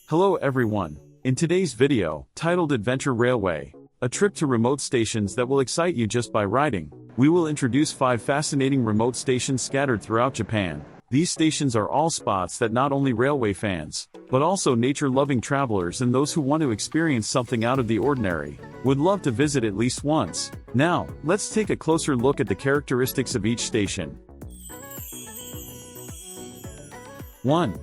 Hello everyone. In today's video, titled Adventure Railway, a trip to remote stations that will excite you just by riding, we will introduce 5 fascinating remote stations scattered throughout Japan. These stations are all spots that not only railway fans, but also nature-loving travelers and those who want to experience something out of the ordinary, would love to visit at least once. Now, let's take a closer look at the characteristics of each station. 1.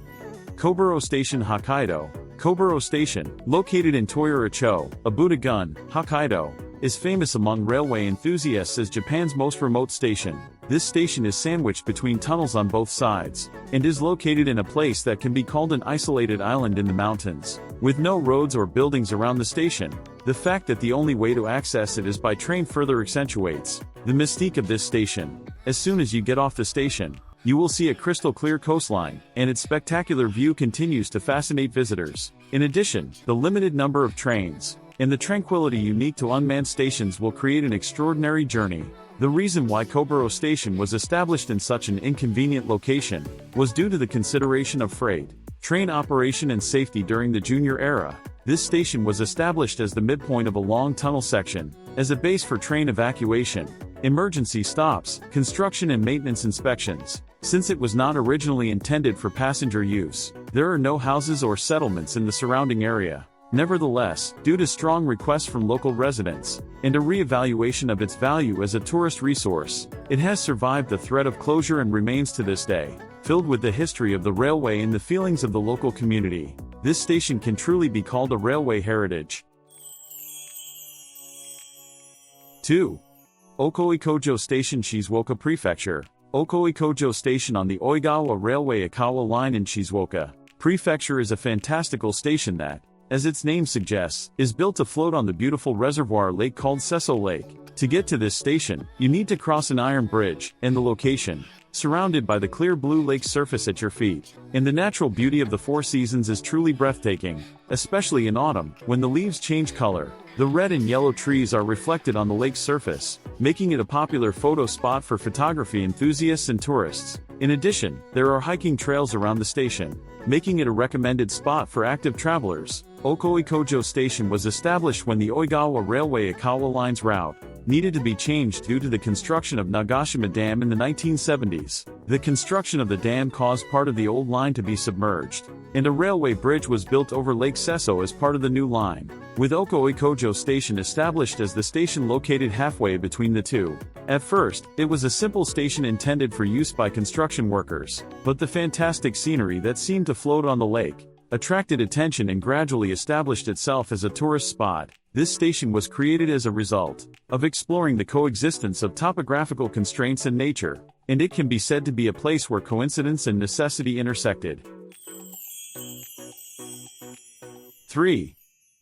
Koboro Station, Hokkaido. Koboro Station, located in Toyoracho, Abuta-gun, Hokkaido, is famous among railway enthusiasts as Japan's most remote station. This station is sandwiched between tunnels on both sides, and is located in a place that can be called an isolated island in the mountains. With no roads or buildings around the station, the fact that the only way to access it is by train further accentuates the mystique of this station. As soon as you get off the station, you will see a crystal-clear coastline, and its spectacular view continues to fascinate visitors. In addition, the limited number of trains, and the tranquility unique to unmanned stations will create an extraordinary journey. The reason why Koboro Station was established in such an inconvenient location was due to the consideration of freight, train operation and safety during the Junior era. This station was established as the midpoint of a long tunnel section, as a base for train evacuation, emergency stops, construction and maintenance inspections. Since it was not originally intended for passenger use, there are no houses or settlements in the surrounding area. Nevertheless, due to strong requests from local residents, and a re-evaluation of its value as a tourist resource, it has survived the threat of closure and remains to this day, filled with the history of the railway and the feelings of the local community. This station can truly be called a railway heritage. 2. Okuoikojo Station, Shizuoka Prefecture. Okuoikojo Station on the Oigawa Railway Ikawa Line in Shizuoka Prefecture is a fantastical station that, as its name suggests, is built to float on the beautiful reservoir lake called Sesso Lake. To get to this station, you need to cross an iron bridge, and the location, surrounded by the clear blue lake surface at your feet. And the natural beauty of the 4 seasons is truly breathtaking, especially in autumn, when the leaves change color. The red and yellow trees are reflected on the lake's surface, making it a popular photo spot for photography enthusiasts and tourists. In addition, there are hiking trails around the station, making it a recommended spot for active travelers. Okuoikojo Station was established when the Oigawa Railway Ikawa Line's route needed to be changed due to the construction of Nagashima Dam in the 1970s. The construction of the dam caused part of the old line to be submerged, and a railway bridge was built over Lake Sesso as part of the new line, with Okuoikojo Station established as the station located halfway between the two. At first, it was a simple station intended for use by construction workers, but the fantastic scenery that seemed to float on the lake attracted attention and gradually established itself as a tourist spot. This station was created as a result of exploring the coexistence of topographical constraints and nature, and it can be said to be a place where coincidence and necessity intersected. 3.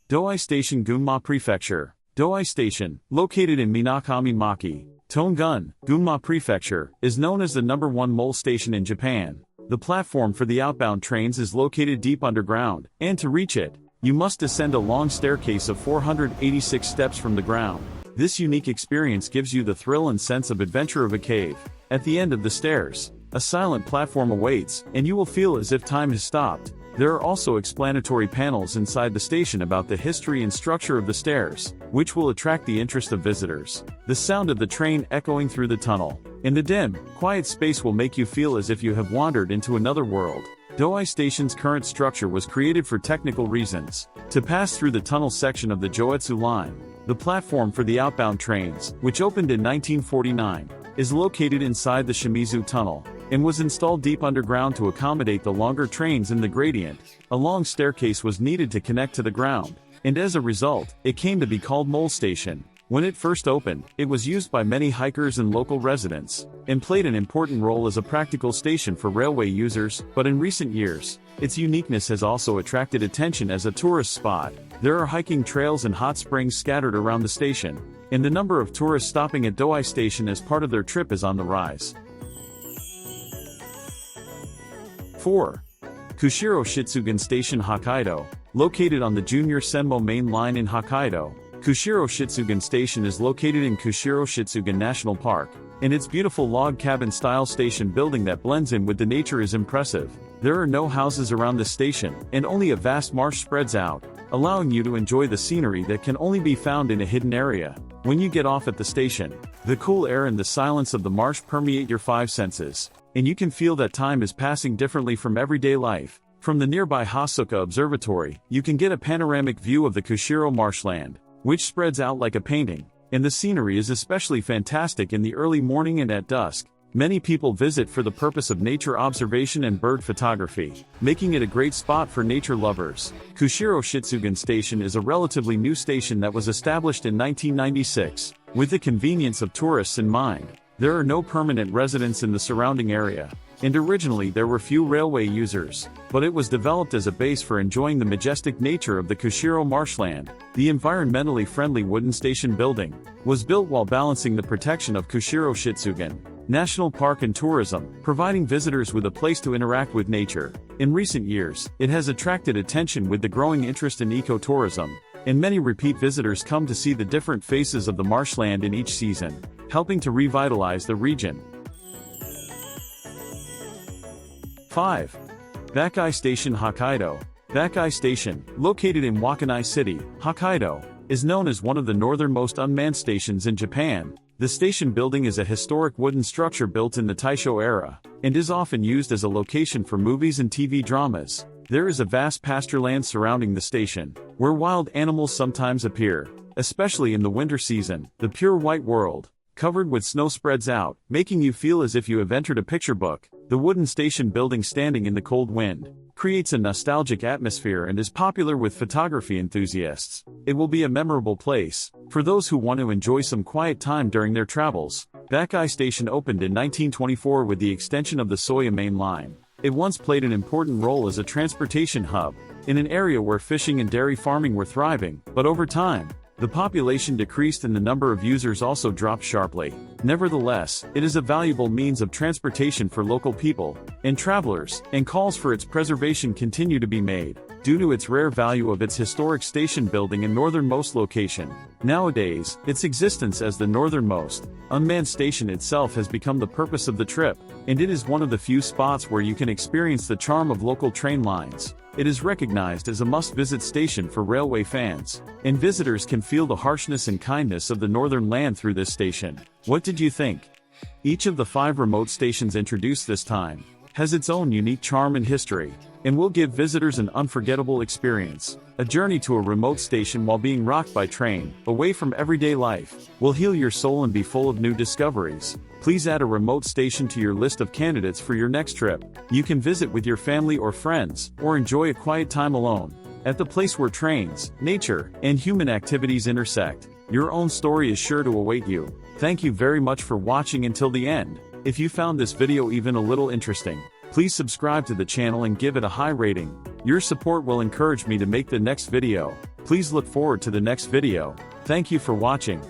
Doai Station, Gunma Prefecture. Doai Station, located in Minakami-maki, Tongun, Gunma Prefecture, is known as the #1 mole station in Japan. The platform for the outbound trains is located deep underground, and to reach it, you must descend a long staircase of 486 steps from the ground. This unique experience gives you the thrill and sense of adventure of a cave. At the end of the stairs, a silent platform awaits, and you will feel as if time has stopped. There are also explanatory panels inside the station about the history and structure of the stairs, which will attract the interest of visitors. The sound of the train echoing through the tunnel, in the dim, quiet space will make you feel as if you have wandered into another world. Doai Station's current structure was created for technical reasons, to pass through the tunnel section of the Joetsu line. The platform for the outbound trains, which opened in 1949, is located inside the Shimizu Tunnel, and was installed deep underground to accommodate the longer trains in the gradient. A long staircase was needed to connect to the ground, and as a result, it came to be called Mole Station. When it first opened, it was used by many hikers and local residents, and played an important role as a practical station for railway users, but in recent years, its uniqueness has also attracted attention as a tourist spot. There are hiking trails and hot springs scattered around the station, and the number of tourists stopping at Doai Station as part of their trip is on the rise. 4. Kushiro-Shitsugen Station, Hokkaido. Located on the Junior Senmo Main Line in Hokkaido, Kushiro-Shitsugen Station is located in Kushiro-Shitsugen National Park. and its beautiful log cabin style station building that blends in with the nature is impressive. There are no houses around this station, and only a vast marsh spreads out, allowing you to enjoy the scenery that can only be found in a hidden area. When you get off at the station, the cool air and the silence of the marsh permeate your five senses, and you can feel that time is passing differently from everyday life. From the nearby Hokkaido Observatory, you can get a panoramic view of the Kushiro marshland, which spreads out like a painting, and the scenery is especially fantastic in the early morning and at dusk. Many people visit for the purpose of nature observation and bird photography, making it a great spot for nature lovers. Kushiro-Shitsugen Station is a relatively new station that was established in 1996, with the convenience of tourists in mind. There are no permanent residents in the surrounding area, and originally there were few railway users, but it was developed as a base for enjoying the majestic nature of the Kushiro marshland. The environmentally friendly wooden station building was built while balancing the protection of Kushiro-Shitsugen National Park and tourism, providing visitors with a place to interact with nature. In recent years, it has attracted attention with the growing interest in ecotourism, and many repeat visitors come to see the different faces of the marshland in each season, helping to revitalize the region. 5. Bakkai Station, Hokkaido. Bakkai Station, located in Wakkanai City, Hokkaido, is known as one of the northernmost unmanned stations in Japan. The station building is a historic wooden structure built in the Taisho era, and is often used as a location for movies and TV dramas. There is a vast pasture land surrounding the station, where wild animals sometimes appear, especially in the winter season. The pure white world, covered with snow, spreads out, making you feel as if you have entered a picture book. The wooden station building standing in the cold wind creates a nostalgic atmosphere and is popular with photography enthusiasts. It will be a memorable place for those who want to enjoy some quiet time during their travels. Bakkai Station opened in 1924 with the extension of the Soya Main Line. It once played an important role as a transportation hub in an area where fishing and dairy farming were thriving, but over time, the population decreased and the number of users also dropped sharply. Nevertheless, it is a valuable means of transportation for local people and travelers, and calls for its preservation continue to be made, due to its rare value of its historic station building and northernmost location. Nowadays, its existence as the northernmost unmanned station itself has become the purpose of the trip, and it is one of the few spots where you can experience the charm of local train lines. It is recognized as a must-visit station for railway fans, and visitors can feel the harshness and kindness of the northern land through this station. What did you think? Each of the 5 remote stations introduced this time has its own unique charm and history, and will give visitors an unforgettable experience. A journey to a remote station while being rocked by train, away from everyday life, will heal your soul and be full of new discoveries. Please add a remote station to your list of candidates for your next trip. You can visit with your family or friends, or enjoy a quiet time alone, at the place where trains, nature, and human activities intersect. Your own story is sure to await you. Thank you very much for watching until the end. If you found this video even a little interesting, please subscribe to the channel and give it a high rating. Your support will encourage me to make the next video. Please look forward to the next video. Thank you for watching.